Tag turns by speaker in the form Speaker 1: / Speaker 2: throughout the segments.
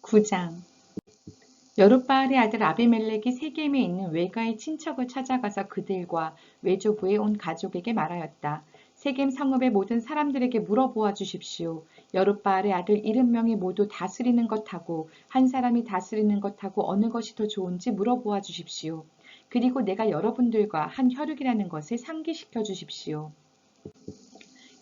Speaker 1: 9장 여룻바알의 아들 아비멜렉이 세겜에 있는 외가의 친척을 찾아가서 그들과 외조부에 온 가족에게 말하였다. 세겜 성읍의 모든 사람들에게 물어보아 주십시오. 여룻바알의 아들 70명이 모두 다스리는 것하고 한 사람이 다스리는 것하고 어느 것이 더 좋은지 물어보아 주십시오. 그리고 내가 여러분들과 한 혈육이라는 것을 상기시켜 주십시오.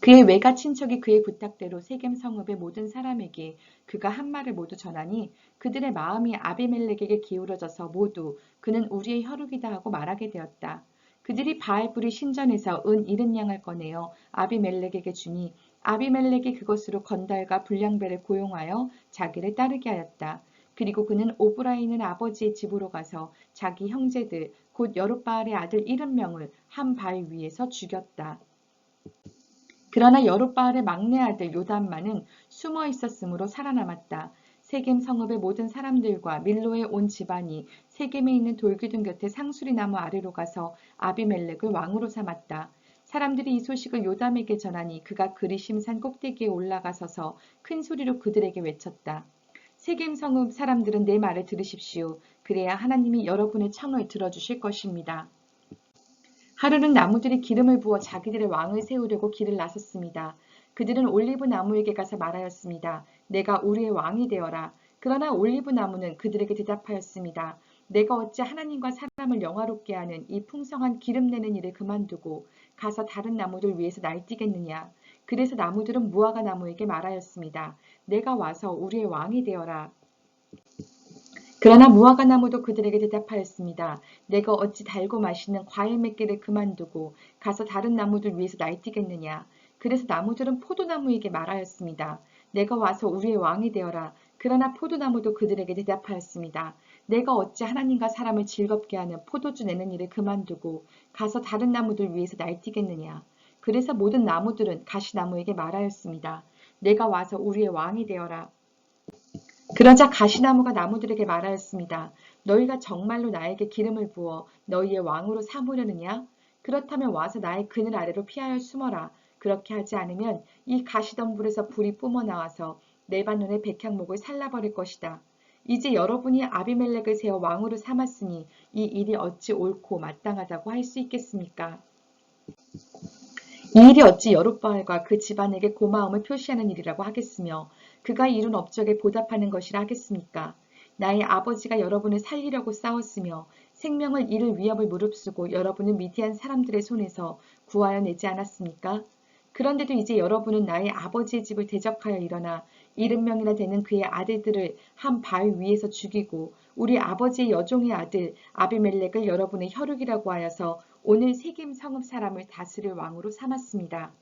Speaker 1: 그의 외가 친척이 그의 부탁대로 세겜 성읍의 모든 사람에게 그가 한 말을 모두 전하니 그들의 마음이 아비멜렉에게 기울어져서 모두 그는 우리의 혈육이다 하고 말하게 되었다. 그들이 바알불이 신전에서 은 70양을 꺼내어 아비멜렉에게 주니 아비멜렉이 그것으로 건달과 불량배를 고용하여 자기를 따르게 하였다. 그리고 그는 오브라에 있는 아버지의 집으로 가서 자기 형제들 곧 여룻바알의 아들 70명을 한 바위 위에서 죽였다. 그러나 여룻바알의 막내 아들 요담만은 숨어 있었으므로 살아남았다. 세겜 성읍의 모든 사람들과 밀로에 온 집안이 세겜에 있는 돌기둥 곁에 상수리 나무 아래로 가서 아비멜렉을 왕으로 삼았다. 사람들이 이 소식을 요담에게 전하니 그가 그리심산 꼭대기에 올라가 서서 큰 소리로 그들에게 외쳤다. 세겜 성읍 사람들은 내 말을 들으십시오. 그래야 하나님이 여러분의 청을 들어주실 것입니다. 하루는 나무들이 기름을 부어 자기들의 왕을 세우려고 길을 나섰습니다. 그들은 올리브 나무에게 가서 말하였습니다. 내가 우리의 왕이 되어라. 그러나 올리브 나무는 그들에게 대답하였습니다. 내가 어찌 하나님과 사람을 영화롭게 하는 이 풍성한 기름 내는 일을 그만두고 가서 다른 나무들 위해서 날뛰겠느냐. 그래서 나무들은 무화과 나무에게 말하였습니다. 내가 와서 우리의 왕이 되어라. 그러나 무화과 나무도 그들에게 대답하였습니다. 내가 어찌 달고 맛있는 과일 몇 개를 그만두고 가서 다른 나무들 위해서 날뛰겠느냐. 그래서 나무들은 포도나무에게 말하였습니다. 내가 와서 우리의 왕이 되어라. 그러나 포도나무도 그들에게 대답하였습니다. 내가 어찌 하나님과 사람을 즐겁게 하는 포도주 내는 일을 그만두고 가서 다른 나무들 위해서 날뛰겠느냐. 그래서 모든 나무들은 가시나무에게 말하였습니다. 내가 와서 우리의 왕이 되어라. 그러자 가시나무가 나무들에게 말하였습니다. 너희가 정말로 나에게 기름을 부어 너희의 왕으로 삼으려느냐? 그렇다면 와서 나의 그늘 아래로 피하여 숨어라. 그렇게 하지 않으면 이 가시덤불에서 불이 뿜어 나와서 레바논의 백향목을 살라버릴 것이다. 이제 여러분이 아비멜렉을 세워 왕으로 삼았으니 이 일이 어찌 옳고 마땅하다고 할 수 있겠습니까? 이 일이 어찌 여룻바알과 그 집안에게 고마움을 표시하는 일이라고 하겠으며 그가 이룬 업적에 보답하는 것이라 하겠습니까? 나의 아버지가 여러분을 살리려고 싸웠으며 생명을 잃을 위협을 무릅쓰고 여러분을 미디안 사람들의 손에서 구하여 내지 않았습니까? 그런데도 이제 여러분은 나의 아버지의 집을 대적하여 일어나 70명이나 되는 그의 아들들을 한 바위 위에서 죽이고 우리 아버지의 여종의 아들 아비멜렉을 여러분의 혈육이라고 하여서 오늘 세겜 성읍 사람을 다스릴 왕으로 삼았습니다.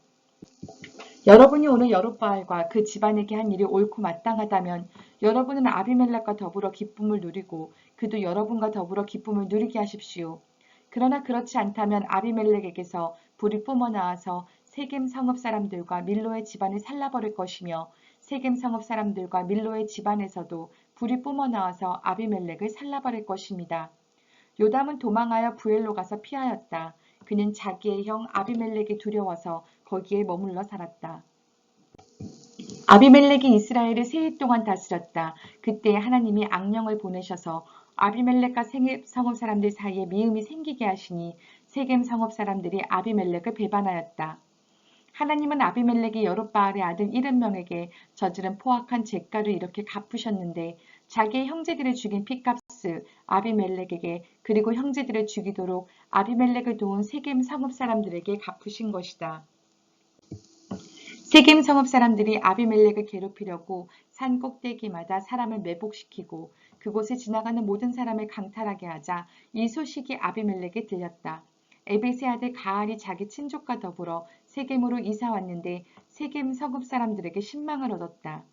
Speaker 1: 여러분이 오늘 여룻바알과 그 집안에게 한 일이 옳고 마땅하다면 여러분은 아비멜렉과 더불어 기쁨을 누리고 그도 여러분과 더불어 기쁨을 누리게 하십시오. 그러나 그렇지 않다면 아비멜렉에게서 불이 뿜어 나와서 세겜 성읍 사람들과 밀로의 집안을 살라버릴 것이며 세겜 성읍 사람들과 밀로의 집안에서도 불이 뿜어 나와서 아비멜렉을 살라버릴 것입니다. 요담은 도망하여 부엘로 가서 피하였다. 그는 자기의 형 아비멜렉이 두려워서 거기에 머물러 살았다. 아비멜렉이 이스라엘을 세 해 동안 다스렸다. 그때 하나님이 악령을 보내셔서 아비멜렉과 세겜 성읍 사람들 사이에 미움이 생기게 하시니 세겜 성읍 사람들이 아비멜렉을 배반하였다. 하나님은 아비멜렉이 여룻바알의 아들 70명에게 저지른 포악한 죄가를 이렇게 갚으셨는데 자기의 형제들을 죽인 핏값을 아비멜렉에게 그리고 형제들을 죽이도록 아비멜렉을 도운 세겜 성읍 사람들에게 갚으신 것이다. 세겜 성읍 사람들이 아비멜렉을 괴롭히려고 산 꼭대기마다 사람을 매복시키고 그곳에 지나가는 모든 사람을 강탈하게 하자 이 소식이 아비멜렉에 들렸다. 에벳의 아들 가알이 자기 친족과 더불어 세겜으로 이사 왔는데 세겜 성읍 사람들에게 신망을 얻었다.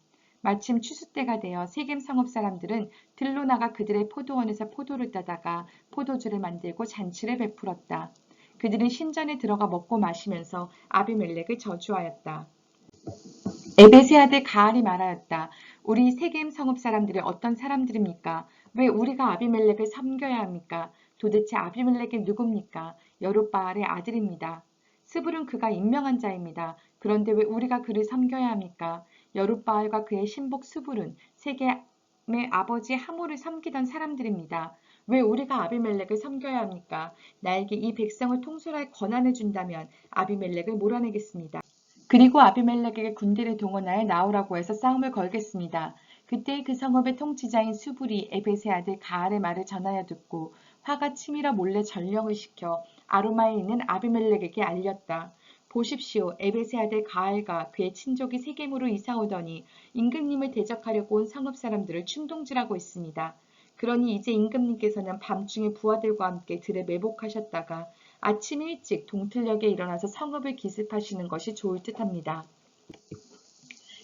Speaker 1: 마침 추수 때가 되어 세겜 성읍 사람들은 들로 나가 그들의 포도원에서 포도를 따다가 포도주를 만들고 잔치를 베풀었다. 그들은 신전에 들어가 먹고 마시면서 아비멜렉을 저주하였다. 에벳의 아들 가알이 말하였다. 우리 세겜 성읍 사람들이 어떤 사람들입니까? 왜 우리가 아비멜렉을 섬겨야 합니까? 도대체 아비멜렉이 누굽니까? 여룻바알의 아들입니다. 스불은 그가 임명한 자입니다. 그런데 왜 우리가 그를 섬겨야 합니까? 여룻바알과 그의 신복 스불은 아버지 하몰을 섬기던 사람들입니다. 왜 우리가 아비멜렉을 섬겨야 합니까? 나에게 이 백성을 통솔할 권한을 준다면 아비멜렉을 몰아내겠습니다. 그리고 아비멜렉에게 군대를 동원하여 나오라고 해서 싸움을 걸겠습니다. 그때 그 성읍의 통치자인 수불이 에벳의 아들 가알의 말을 전하여 듣고 화가 치밀어 몰래 전령을 시켜 아로마에 있는 아비멜렉에게 알렸다. 보십시오. 에벳의 아들 가알과 그의 친족이 세겜으로 이사오더니 임금님을 대적하려고 온 성읍 사람들을 충동질하고 있습니다. 그러니 이제 임금님께서는 밤중에 부하들과 함께 들에 매복하셨다가 아침 일찍 동틀녘에 일어나서 성읍을 기습하시는 것이 좋을 듯합니다.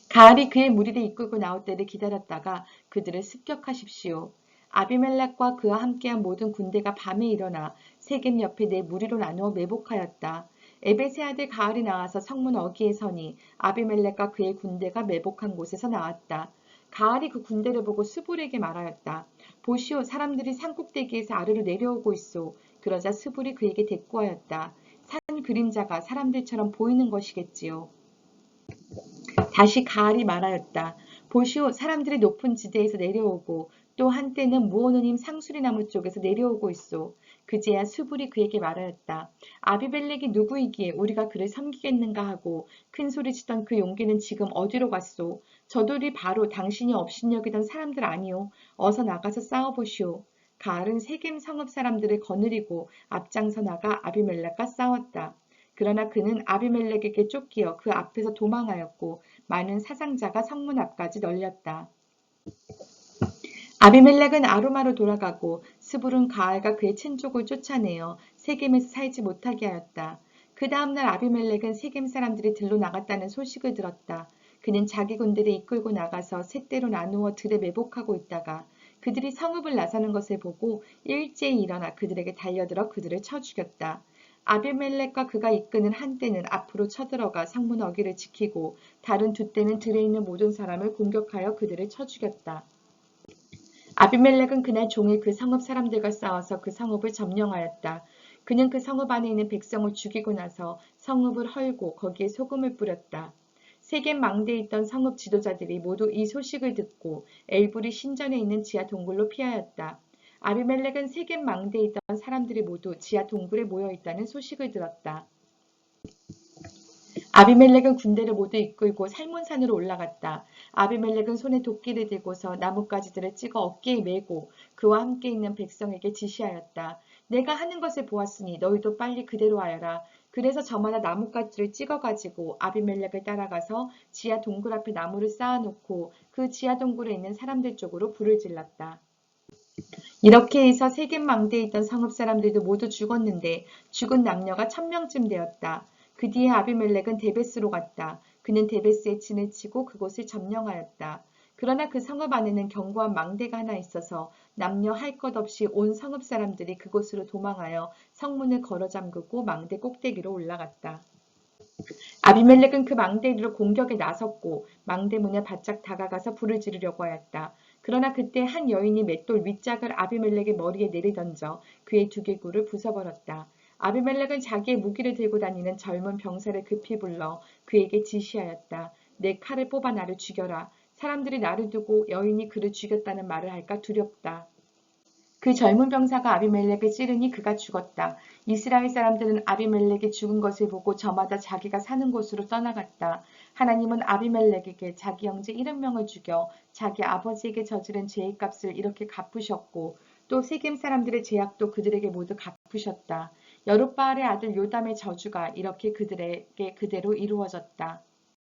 Speaker 1: 가을이 그의 무리를 이끌고 나올 때를 기다렸다가 그들을 습격하십시오. 아비멜렉과 그와 함께한 모든 군대가 밤에 일어나 세겜 옆에 네 무리로 나누어 매복하였다. 에벳의 아들 가을이 나와서 성문 어귀에 서니 아비멜렉과 그의 군대가 매복한 곳에서 나왔다. 가을이 그 군대를 보고 스불에게 말하였다. 보시오, 사람들이 산꼭대기에서 아래로 내려오고 있소. 그러자 스불이 그에게 대꾸하였다. 산 그림자가 사람들처럼 보이는 것이겠지요. 다시 가을이 말하였다. 보시오, 사람들이 높은 지대에서 내려오고 또 한때는 무오느님 상수리나무 쪽에서 내려오고 있소. 그제야 수불이 그에게 말하였다. 아비멜렉이 누구이기에 우리가 그를 섬기겠는가 하고 큰 소리치던 그 용기는 지금 어디로 갔소? 저들이 바로 당신이 업신여기던 사람들 아니오. 어서 나가서 싸워보시오. 가을은 세겜 성읍 사람들을 거느리고 앞장서 나가 아비멜렉과 싸웠다. 그러나 그는 아비멜렉에게 쫓기어 그 앞에서 도망하였고 많은 사상자가 성문 앞까지 널렸다. 아비멜렉은 아로마로 돌아가고 스불은 가알과 그의 친족을 쫓아내어 세겜에서 살지 못하게 하였다. 그 다음날 아비멜렉은 세겜 사람들이 들로 나갔다는 소식을 들었다. 그는 자기 군대를 이끌고 나가서 셋대로 나누어 들에 매복하고 있다가 그들이 성읍을 나서는 것을 보고 일제히 일어나 그들에게 달려들어 그들을 쳐 죽였다. 아비멜렉과 그가 이끄는 한 떼는 앞으로 쳐들어가 성문 어귀를 지키고 다른 두 떼는 들에 있는 모든 사람을 공격하여 그들을 쳐 죽였다. 아비멜렉은 그날 종일 그 성읍 사람들과 싸워서 그 성읍을 점령하였다. 그는 그 성읍 안에 있는 백성을 죽이고 나서 성읍을 헐고 거기에 소금을 뿌렸다. 세겜 망대에 있던 성읍 지도자들이 모두 이 소식을 듣고 엘불이 신전에 있는 지하 동굴로 피하였다. 아비멜렉은 세겜 망대에 있던 사람들이 모두 지하 동굴에 모여 있다는 소식을 들었다. 아비멜렉은 군대를 모두 이끌고 살몬산으로 올라갔다. 아비멜렉은 손에 도끼를 들고서 나뭇가지들을 찍어 어깨에 메고 그와 함께 있는 백성에게 지시하였다. 내가 하는 것을 보았으니 너희도 빨리 그대로 하여라. 그래서 저마다 나뭇가지를 찍어가지고 아비멜렉을 따라가서 지하 동굴 앞에 나무를 쌓아놓고 그 지하 동굴에 있는 사람들 쪽으로 불을 질렀다. 이렇게 해서 세겜 망대에 있던 성읍 사람들도 모두 죽었는데 죽은 남녀가 1000명쯤 되었다. 그 뒤에 아비멜렉은 데베스로 갔다. 그는 데베스에 진을 치고 그곳을 점령하였다. 그러나 그 성읍 안에는 견고한 망대가 하나 있어서 남녀 할 것 없이 온 성읍 사람들이 그곳으로 도망하여 성문을 걸어 잠그고 망대 꼭대기로 올라갔다. 아비멜렉은 그 망대 위로 공격에 나섰고 망대문에 바짝 다가가서 불을 지르려고 하였다. 그러나 그때 한 여인이 맷돌 윗짝을 아비멜렉의 머리에 내리던져 그의 두개골을 부숴버렸다. 아비멜렉은 자기의 무기를 들고 다니는 젊은 병사를 급히 불러 그에게 지시하였다. 내 칼을 뽑아 나를 죽여라. 사람들이 나를 두고 여인이 그를 죽였다는 말을 할까 두렵다. 그 젊은 병사가 아비멜렉을 찌르니 그가 죽었다. 이스라엘 사람들은 아비멜렉이 죽은 것을 보고 저마다 자기가 사는 곳으로 떠나갔다. 하나님은 아비멜렉에게 자기 형제 70명을 죽여 자기 아버지에게 저지른 죄의 값을 이렇게 갚으셨고 또 세겜 사람들의 죄악도 그들에게 모두 갚으셨다. 여룻바알의 아들 요담의 저주가 이렇게 그들에게 그대로 이루어졌다.